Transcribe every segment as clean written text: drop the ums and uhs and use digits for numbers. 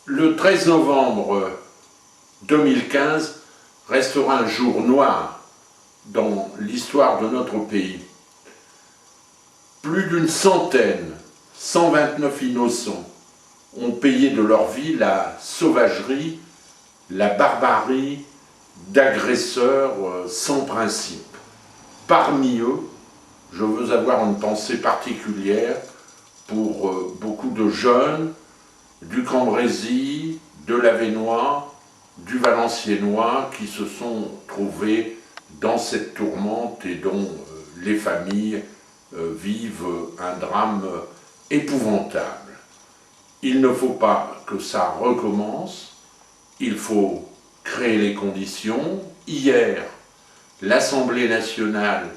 Le 13 novembre 2015 restera un jour noir dans l'histoire de notre pays. Plus d'une centaine, 129 innocents, ont payé de leur vie la sauvagerie, la barbarie d'agresseurs sans principe. Parmi eux, je veux avoir une pensée particulière pour beaucoup de jeunes du Cambrésis, de l'Avesnois, du Valenciennois qui se sont trouvés dans cette tourmente et dont les familles vivent un drame épouvantable. Il ne faut pas que ça recommence, il faut créer les conditions. Hier, l'Assemblée nationale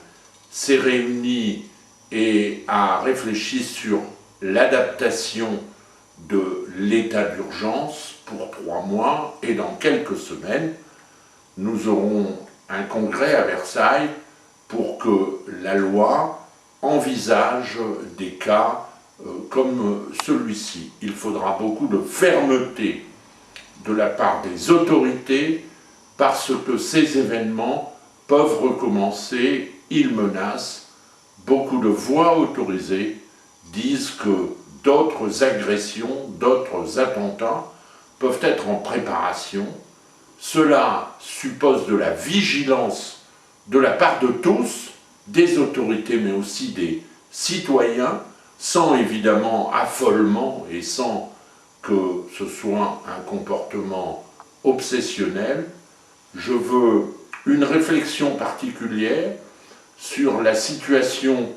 s'est réunie et a réfléchi sur l'adaptation de l'état d'urgence pour 3 mois, et dans quelques semaines, nous aurons un congrès à Versailles pour que la loi envisage des cas comme celui-ci. Il faudra beaucoup de fermeté de la part des autorités parce que ces événements peuvent recommencer, ils menacent. Beaucoup de voix autorisées disent que d'autres agressions, d'autres attentats peuvent être en préparation. Cela suppose de la vigilance de la part de tous, des autorités mais aussi des citoyens, sans évidemment affolement et sans que ce soit un comportement obsessionnel. Je veux une réflexion particulière sur la situation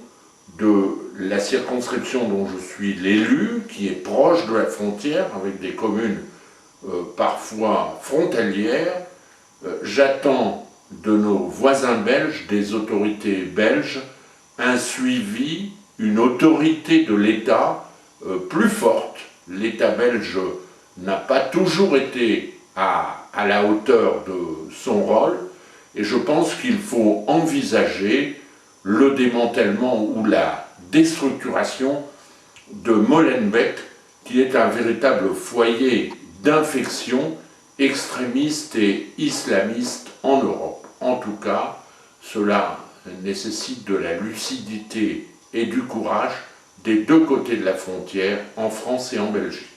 de la circonscription dont je suis l'élu, qui est proche de la frontière, avec des communes parfois frontalières. J'attends de nos voisins belges, des autorités belges, un suivi, une autorité de l'État plus forte. L'État belge n'a pas toujours été à la hauteur de son rôle, et je pense qu'il faut envisager le démantèlement ou la déstructuration de Molenbeek, qui est un véritable foyer d'infection extrémiste et islamiste en Europe. En tout cas, cela nécessite de la lucidité et du courage des deux côtés de la frontière, en France et en Belgique.